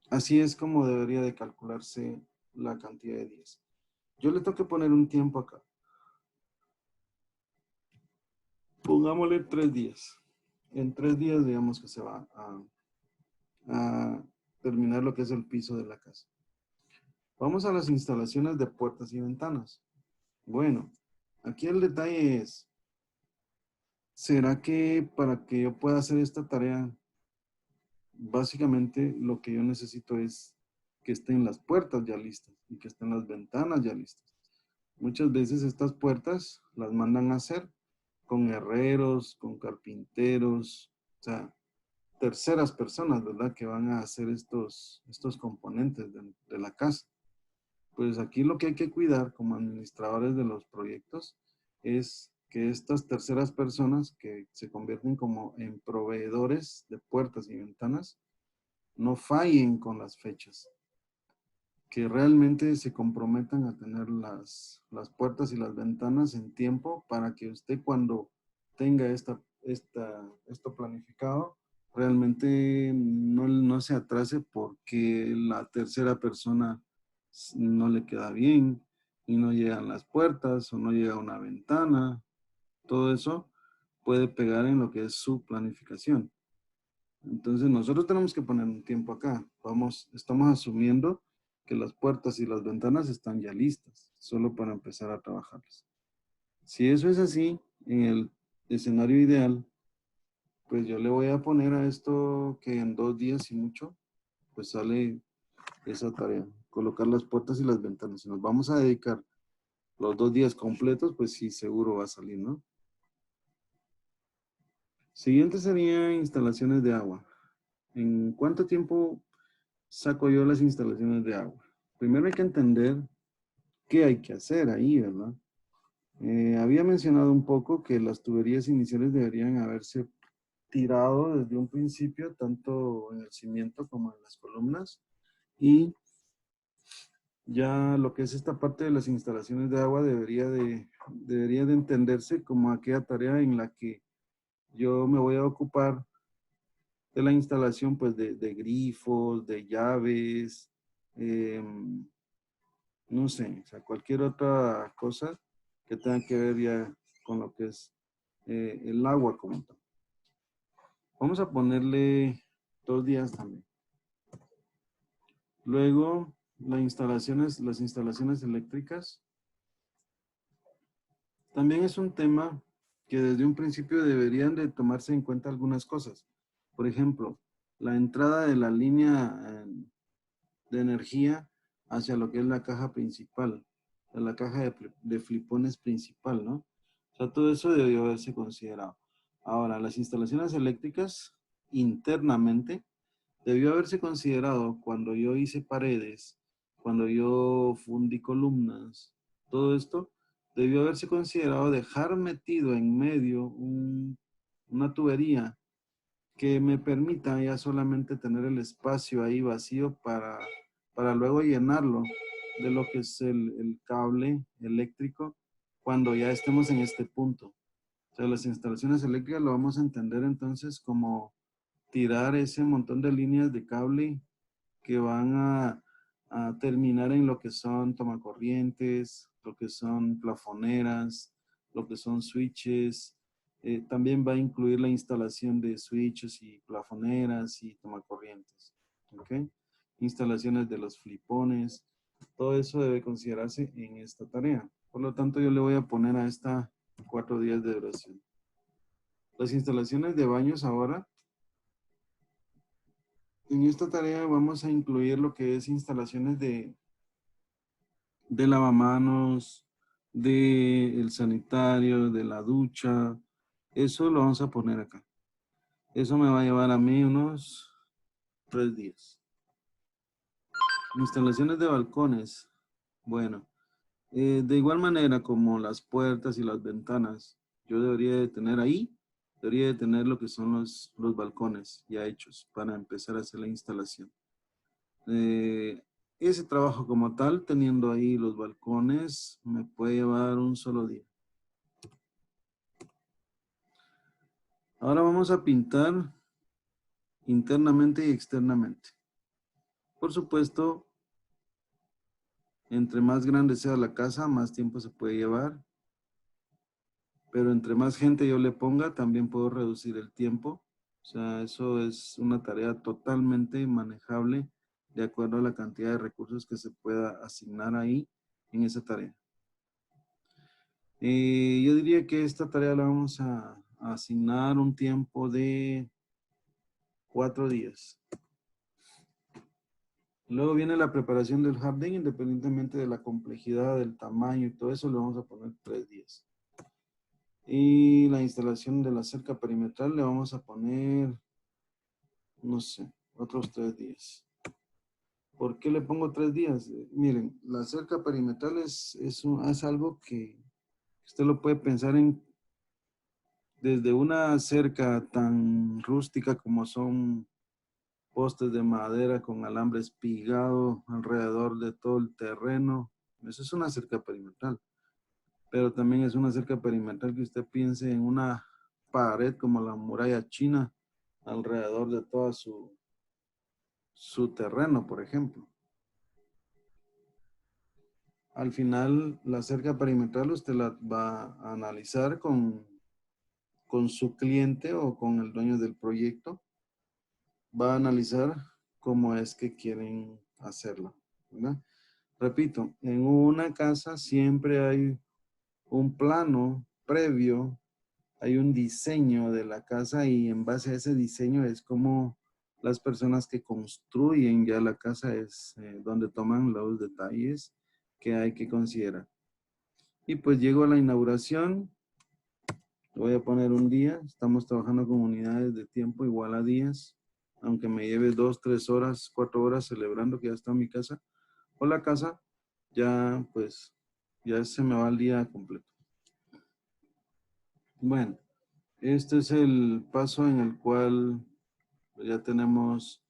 S1: así es como debería de calcularse la cantidad de días. Yo le tengo que poner un tiempo acá. Pongámosle 3 días. En 3 días digamos que se va a terminar lo que es el piso de la casa. Vamos a las instalaciones de puertas y ventanas. Bueno, aquí el detalle es, ¿será que para que yo pueda hacer esta tarea, básicamente lo que yo necesito es que estén las puertas ya listas y que estén las ventanas ya listas? Muchas veces estas puertas las mandan a hacer con herreros, con carpinteros, o sea, terceras personas, ¿verdad? Que van a hacer estos componentes de la casa. Pues aquí lo que hay que cuidar como administradores de los proyectos es que estas terceras personas que se convierten como en proveedores de puertas y ventanas no fallen con las fechas, que realmente se comprometan a tener las puertas y las ventanas en tiempo para que usted cuando tenga esto planificado, realmente no se atrase porque la tercera persona no le queda bien y no llegan las puertas o no llega una ventana. Todo eso puede pegar en lo que es su planificación. Entonces nosotros tenemos que poner un tiempo acá. Estamos asumiendo que las puertas y las ventanas están ya listas, solo para empezar a trabajarlas. Si eso es así, en el escenario ideal, pues yo le voy a poner a esto que en 2 días y mucho, pues sale esa tarea, colocar las puertas y las ventanas. Si nos vamos a dedicar los 2 días completos, pues sí, seguro va a salir, ¿no? Siguiente sería instalaciones de agua. ¿En cuánto tiempo saco yo las instalaciones de agua? Primero hay que entender qué hay que hacer ahí, ¿verdad? Había mencionado un poco que las tuberías iniciales deberían haberse tirado desde un principio, tanto en el cimiento como en las columnas. Y ya lo que es esta parte de las instalaciones de agua debería de entenderse como aquella tarea en la que yo me voy a ocupar de la instalación pues de grifos, de llaves, no sé, o sea, cualquier otra cosa que tenga que ver ya con lo que es el agua como tal. Vamos a ponerle 2 días también. Luego, las instalaciones eléctricas. También es un tema que desde un principio deberían de tomarse en cuenta algunas cosas. Por ejemplo, la entrada de la línea de energía hacia lo que es la caja principal, la caja de flipones principal, ¿no? O sea, todo eso debió haberse considerado. Ahora, las instalaciones eléctricas internamente debió haberse considerado cuando yo hice paredes, cuando yo fundí columnas, todo esto debió haberse considerado dejar metido en medio una tubería que me permita ya solamente tener el espacio ahí vacío para luego llenarlo de lo que es el cable eléctrico cuando ya estemos en este punto. O sea, las instalaciones eléctricas lo vamos a entender entonces como tirar ese montón de líneas de cable que van a terminar en lo que son tomacorrientes, lo que son plafoneras, lo que son switches. También va a incluir la instalación de switches y plafoneras y tomacorrientes. ¿Ok? Instalaciones de los flipones. Todo eso debe considerarse en esta tarea. Por lo tanto, yo le voy a poner a esta 4 días de duración. Las instalaciones de baños ahora. En esta tarea vamos a incluir lo que es instalaciones de lavamanos, del sanitario, de la ducha. Eso lo vamos a poner acá. Eso me va a llevar a mí unos 3 días. Instalaciones de balcones. Bueno, de igual manera como las puertas y las ventanas, yo debería de tener lo que son los balcones ya hechos para empezar a hacer la instalación. Ese trabajo como tal, teniendo ahí los balcones, me puede llevar un solo día. Ahora vamos a pintar internamente y externamente. Por supuesto, entre más grande sea la casa, más tiempo se puede llevar. Pero entre más gente yo le ponga, también puedo reducir el tiempo. O sea, eso es una tarea totalmente manejable de acuerdo a la cantidad de recursos que se pueda asignar ahí en esa tarea. Yo diría que esta tarea la vamos a asignar un tiempo de 4 días. Luego viene la preparación del jardín, independientemente de la complejidad, del tamaño y todo eso, le vamos a poner 3 días. Y la instalación de la cerca perimetral le vamos a poner, no sé, otros 3 días. ¿Por qué le pongo 3 días? Miren, la cerca perimetral es algo que usted lo puede pensar en desde una cerca tan rústica como son postes de madera con alambre espigado alrededor de todo el terreno. Eso es una cerca perimetral. Pero también es una cerca perimetral que usted piense en una pared como la muralla china alrededor de todo su terreno, por ejemplo. Al final, la cerca perimetral usted la va a analizar con su cliente o con el dueño del proyecto. Va a analizar cómo es que quieren hacerlo, ¿verdad? Repito, en una casa siempre hay un plano previo, hay un diseño de la casa y en base a ese diseño es como las personas que construyen ya la casa es donde toman los detalles que hay que considerar. Y pues llego a la inauguración, voy a poner un día, estamos trabajando con unidades de tiempo igual a días, aunque me lleve 2, 3 horas, 4 horas celebrando que ya está en mi casa o la casa, ya pues ya se me va el día completo. Bueno, este es el paso en el cual ya tenemos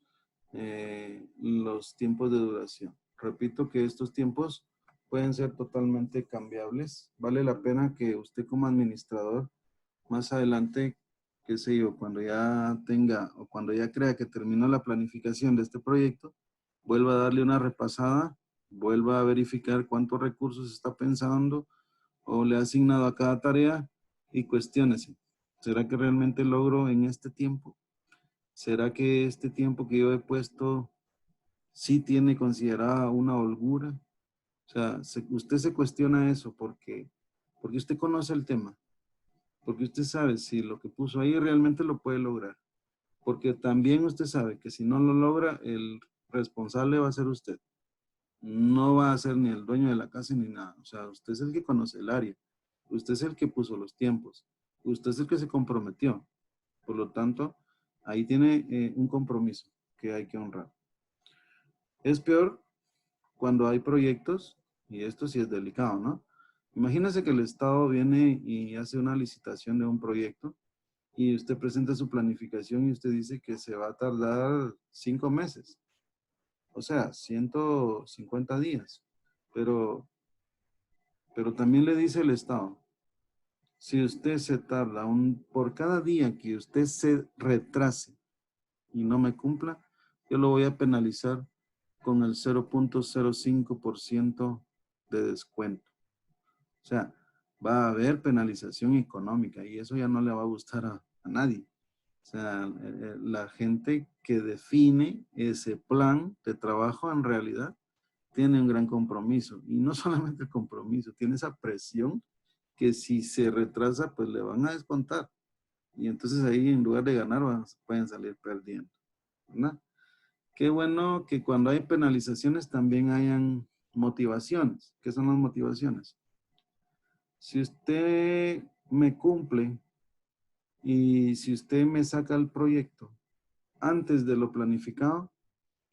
S1: los tiempos de duración. Repito que estos tiempos pueden ser totalmente cambiables. Vale la pena que usted como administrador más adelante, qué sé yo, cuando ya tenga o cuando ya crea que terminó la planificación de este proyecto, vuelva a darle una repasada, vuelva a verificar cuántos recursos está pensando o le ha asignado a cada tarea y cuestiónese. ¿Será que realmente logro en este tiempo? ¿Será que este tiempo que yo he puesto sí tiene considerada una holgura? O sea, usted se cuestiona eso porque usted conoce el tema, porque usted sabe si lo que puso ahí realmente lo puede lograr. Porque también usted sabe que si no lo logra, el responsable va a ser usted. No va a ser ni el dueño de la casa ni nada. O sea, usted es el que conoce el área. Usted es el que puso los tiempos. Usted es el que se comprometió. Por lo tanto, ahí tiene un compromiso que hay que honrar. Es peor cuando hay proyectos, y esto sí es delicado, ¿no? Imagínese que el Estado viene y hace una licitación de un proyecto y usted presenta su planificación y usted dice que se va a tardar 5 meses. O sea, 150 días. Pero también le dice el Estado, si usted se tarda por cada día que usted se retrase y no me cumpla, yo lo voy a penalizar con el 0.05% de descuento. O sea, va a haber penalización económica y eso ya no le va a gustar a nadie. O sea, la gente que define ese plan de trabajo en realidad tiene un gran compromiso. Y no solamente el compromiso, tiene esa presión que si se retrasa, pues le van a descontar. Y entonces ahí en lugar de ganar, pueden salir perdiendo. ¿Verdad? Qué bueno que cuando hay penalizaciones también hayan motivaciones. ¿Qué son las motivaciones? Si usted me cumple y si usted me saca el proyecto antes de lo planificado,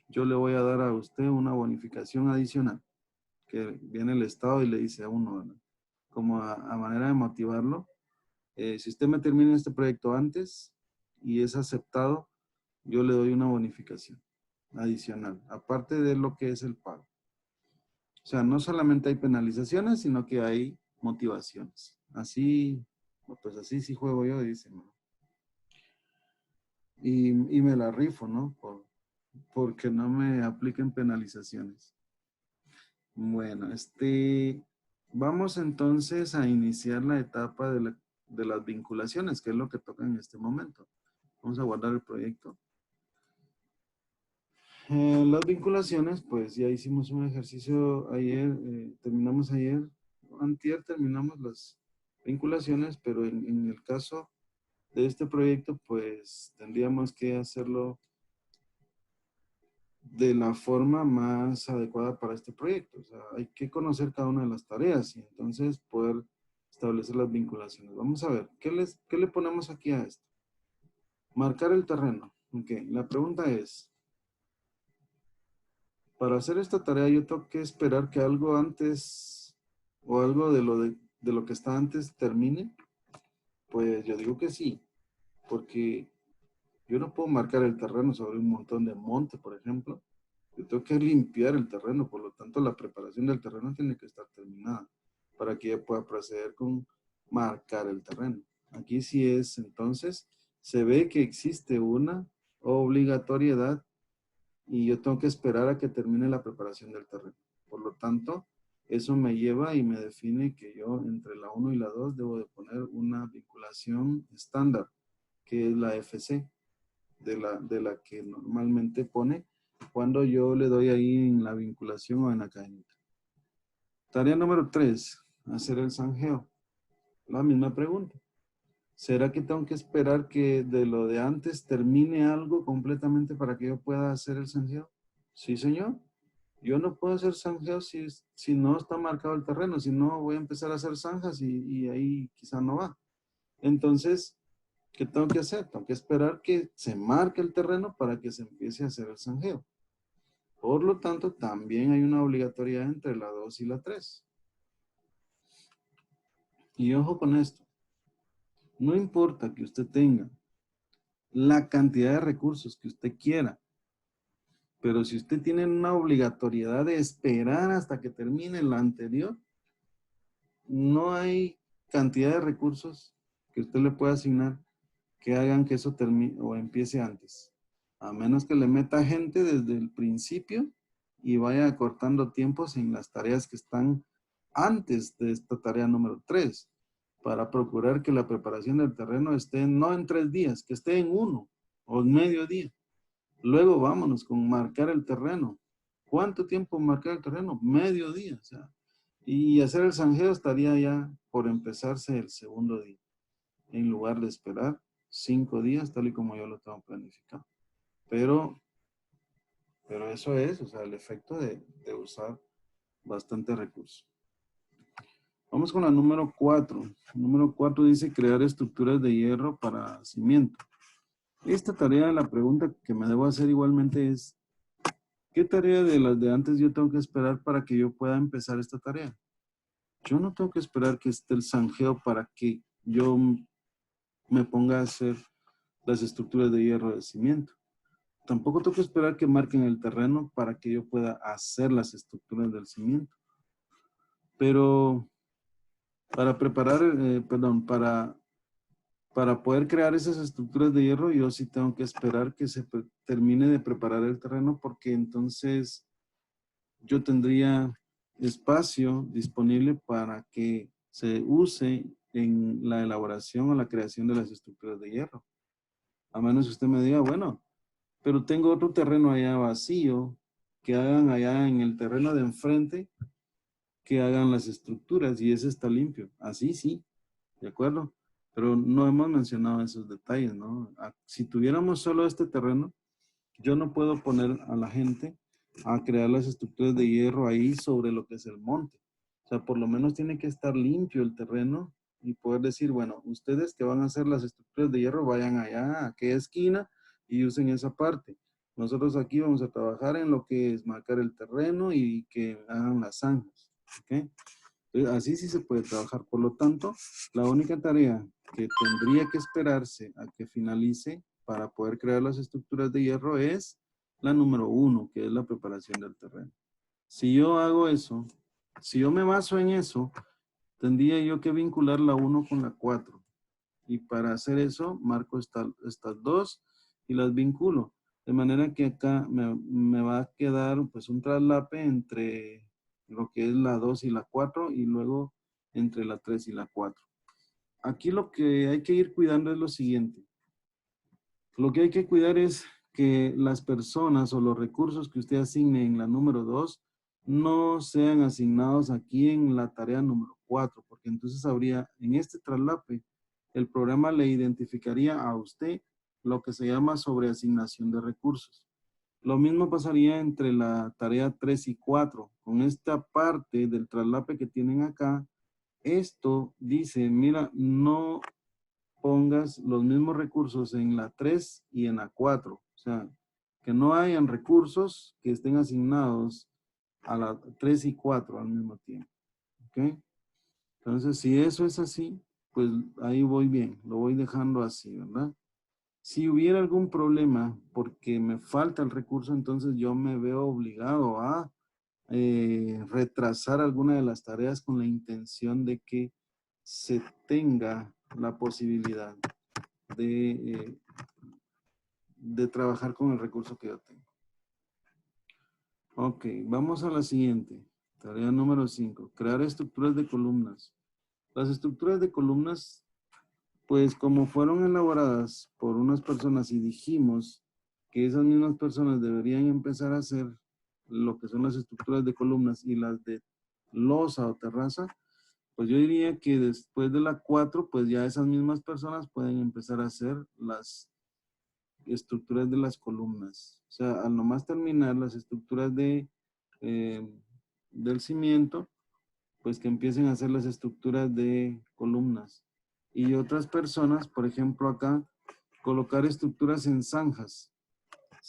S1: yo le voy a dar a usted una bonificación adicional, que viene el Estado y le dice a uno, ¿verdad? Como a manera de motivarlo, si usted me termina este proyecto antes y es aceptado, yo le doy una bonificación adicional, aparte de lo que es el pago. O sea, no solamente hay penalizaciones, sino que hay motivaciones. Así, pues así sí juego yo, dice, ¿no? Y me la rifo, ¿no? Porque no me apliquen penalizaciones. Bueno, vamos entonces a iniciar la etapa de las vinculaciones, que es lo que toca en este momento. Vamos a guardar el proyecto. Las vinculaciones, pues ya hicimos un ejercicio ayer, terminamos ayer, antier terminamos las vinculaciones, pero en el caso de este proyecto, pues tendríamos que hacerlo de la forma más adecuada para este proyecto. O sea, hay que conocer cada una de las tareas y entonces poder establecer las vinculaciones. Vamos a ver, ¿qué le ponemos aquí a esto? Marcar el terreno. Ok, la pregunta es, para hacer esta tarea yo tengo que esperar que algo antes o algo de lo que está antes termine. Pues yo digo que sí, porque yo no puedo marcar el terreno sobre un montón de monte, por ejemplo. Yo tengo que limpiar el terreno, por lo tanto la preparación del terreno tiene que estar terminada para que yo pueda proceder con marcar el terreno. Aquí sí es, entonces, se ve que existe una obligatoriedad y yo tengo que esperar a que termine la preparación del terreno. Por lo tanto, eso me lleva y me define que yo entre la 1 y la 2 debo de poner una vinculación estándar, que es la FC, de la que normalmente pone cuando yo le doy ahí en la vinculación o en la cadenita. Tarea número 3, hacer el zanjeo. La misma pregunta. ¿Será que tengo que esperar que de lo de antes termine algo completamente para que yo pueda hacer el zanjeo? Sí, señor. Yo no puedo hacer zanjeo si no está marcado el terreno, si no voy a empezar a hacer zanjas y ahí quizá no va. Entonces, ¿qué tengo que hacer? Tengo que esperar que se marque el terreno para que se empiece a hacer el zanjeo. Por lo tanto, también hay una obligatoriedad entre la 2 y la 3. Y ojo con esto. No importa que usted tenga la cantidad de recursos que usted quiera, pero si usted tiene una obligatoriedad de esperar hasta que termine la anterior, no hay cantidad de recursos que usted le pueda asignar que hagan que eso termine o empiece antes. A menos que le meta gente desde el principio y vaya acortando tiempos en las tareas que están antes de esta tarea número 3, para procurar que la preparación del terreno esté no en 3 días, que esté en 1 o en medio día. Luego vámonos con marcar el terreno. ¿Cuánto tiempo marcar el terreno? Medio día. O sea, y hacer el zanjeo estaría ya por empezarse el segundo día, en lugar de esperar 5 días, tal y como yo lo tengo planificado. Pero eso es, o sea, el efecto de usar bastante recursos. Vamos con la número 4. Número 4 dice crear estructuras de hierro para cimiento. Esta tarea, la pregunta que me debo hacer igualmente es, ¿qué tarea de las de antes yo tengo que esperar para que yo pueda empezar esta tarea? Yo no tengo que esperar que esté el zanjeo para que yo me ponga a hacer las estructuras de hierro de cimiento. Tampoco tengo que esperar que marquen el terreno para que yo pueda hacer las estructuras del cimiento. Pero para preparar, para poder crear esas estructuras de hierro, yo sí tengo que esperar que se termine de preparar el terreno, porque entonces yo tendría espacio disponible para que se use en la elaboración o la creación de las estructuras de hierro. A menos que usted me diga, bueno, pero tengo otro terreno allá vacío, que hagan allá en el terreno de enfrente, que hagan las estructuras y ese está limpio. Así sí, ¿de acuerdo? Pero no hemos mencionado esos detalles, ¿no? Si tuviéramos solo este terreno, yo no puedo poner a la gente a crear las estructuras de hierro ahí sobre lo que es el monte. O sea, por lo menos tiene que estar limpio el terreno y poder decir, bueno, ustedes que van a hacer las estructuras de hierro, vayan allá a aquella esquina y usen esa parte. Nosotros aquí vamos a trabajar en lo que es marcar el terreno y que hagan las zanjas. ¿Ok? Así sí se puede trabajar. Por lo tanto, la única tarea que tendría que esperarse a que finalice para poder crear las estructuras de hierro es la número 1, que es la preparación del terreno. Si yo hago eso, si yo me baso en eso, tendría yo que vincular la 1 con la 4. Y para hacer eso, marco estas dos y las vinculo. De manera que acá me va a quedar pues un traslape entre lo que es la 2 y la 4 y luego entre la 3 y la 4. Aquí lo que hay que ir cuidando es lo siguiente. Lo que hay que cuidar es que las personas o los recursos que usted asigne en la número 2 no sean asignados aquí en la tarea número 4, porque entonces habría en este traslape, el programa le identificaría a usted lo que se llama sobreasignación de recursos. Lo mismo pasaría entre la tarea 3 y 4. Con esta parte del traslape que tienen acá, esto dice, mira, no pongas los mismos recursos en la 3 y en la 4. O sea, que no hayan recursos que estén asignados a la 3 y 4 al mismo tiempo. ¿Ok? Entonces, si eso es así, pues ahí voy bien, lo voy dejando así, ¿verdad? Si hubiera algún problema porque me falta el recurso, entonces yo me veo obligado a retrasar alguna de las tareas con la intención de que se tenga la posibilidad de, de trabajar con el recurso que yo tengo. Ok, vamos a la siguiente. Tarea número 5. Crear estructuras de columnas. Las estructuras de columnas, pues como fueron elaboradas por unas personas y dijimos que esas mismas personas deberían empezar a hacer lo que son las estructuras de columnas y las de losa o terraza, pues yo diría que después de la 4, pues ya esas mismas personas pueden empezar a hacer las estructuras de las columnas. O sea, al nomás terminar las estructuras del cimiento, pues que empiecen a hacer las estructuras de columnas. Y otras personas, por ejemplo acá, colocar estructuras en zanjas.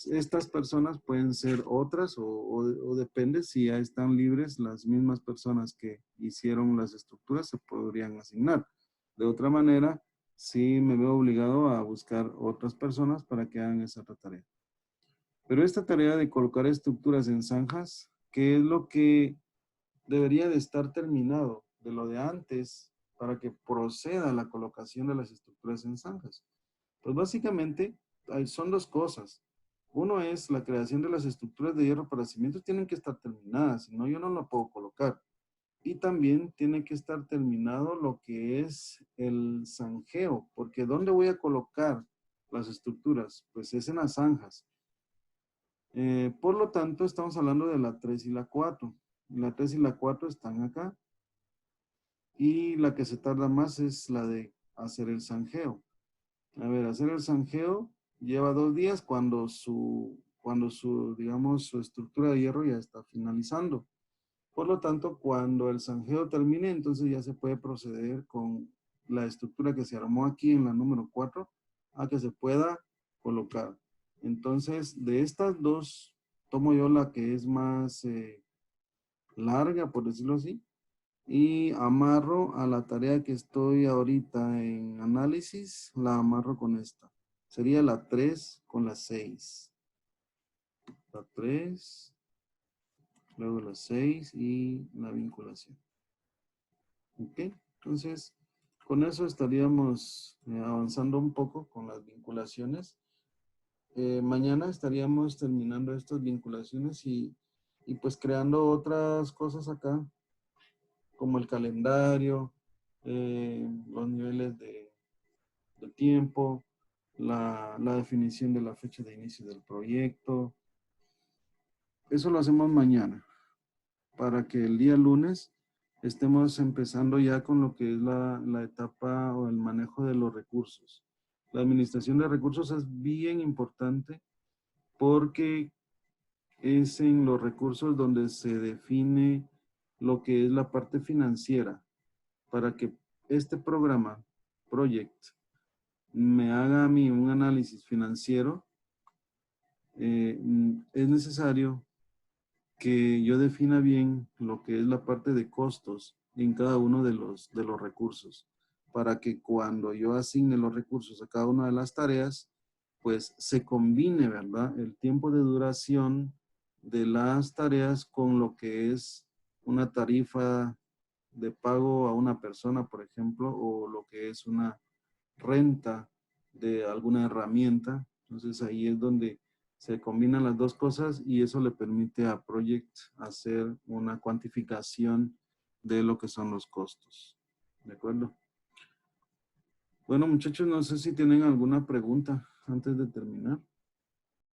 S1: Estas personas pueden ser otras o depende si ya están libres las mismas personas que hicieron las estructuras se podrían asignar. De otra manera, sí me veo obligado a buscar otras personas para que hagan esa otra tarea. Pero esta tarea de colocar estructuras en zanjas, ¿qué es lo que debería de estar terminado de lo de antes para que proceda la colocación de las estructuras en zanjas? Pues básicamente son dos cosas. Uno es la creación de las estructuras de hierro para cimientos tienen que estar terminadas, si no yo no lo puedo colocar. Y también tiene que estar terminado lo que es el zanjeo, porque ¿dónde voy a colocar las estructuras? Pues es en las zanjas. Por lo tanto, estamos hablando de la 3 y la 4. La 3 y la 4 están acá. Y la que se tarda más es la de hacer el zanjeo. A ver, hacer el zanjeo lleva 2 días digamos, su estructura de hierro ya está finalizando. Por lo tanto, cuando el zanjeo termine, entonces ya se puede proceder con la estructura que se armó aquí en la número 4 a que se pueda colocar. Entonces, de estas dos, tomo yo la que es más larga, por decirlo así, y amarro a la tarea que estoy ahorita en análisis, la amarro con esta. Sería la 3 con la 6. La 3, luego la 6 y la vinculación. ¿Ok? Entonces, con eso estaríamos avanzando un poco con las vinculaciones. Mañana estaríamos terminando estas vinculaciones y pues creando otras cosas acá, como el calendario, los niveles de tiempo, la definición de la fecha de inicio del proyecto. Eso lo hacemos mañana, para que el día lunes estemos empezando ya con lo que es la etapa o el manejo de los recursos. La administración de recursos es bien importante porque es en los recursos donde se define lo que es la parte financiera para que este programa, Project, me haga a mí un análisis financiero. Es necesario que yo defina bien lo que es la parte de costos en cada uno de los recursos, para que cuando yo asigne los recursos a cada una de las tareas, pues se combine, ¿verdad? El tiempo de duración de las tareas con lo que es una tarifa de pago a una persona, por ejemplo, o lo que es una renta de alguna herramienta. Entonces ahí es donde se combinan las dos cosas y eso le permite a Project hacer una cuantificación de lo que son los costos. ¿De acuerdo? Bueno, muchachos, no sé si tienen alguna pregunta antes de terminar.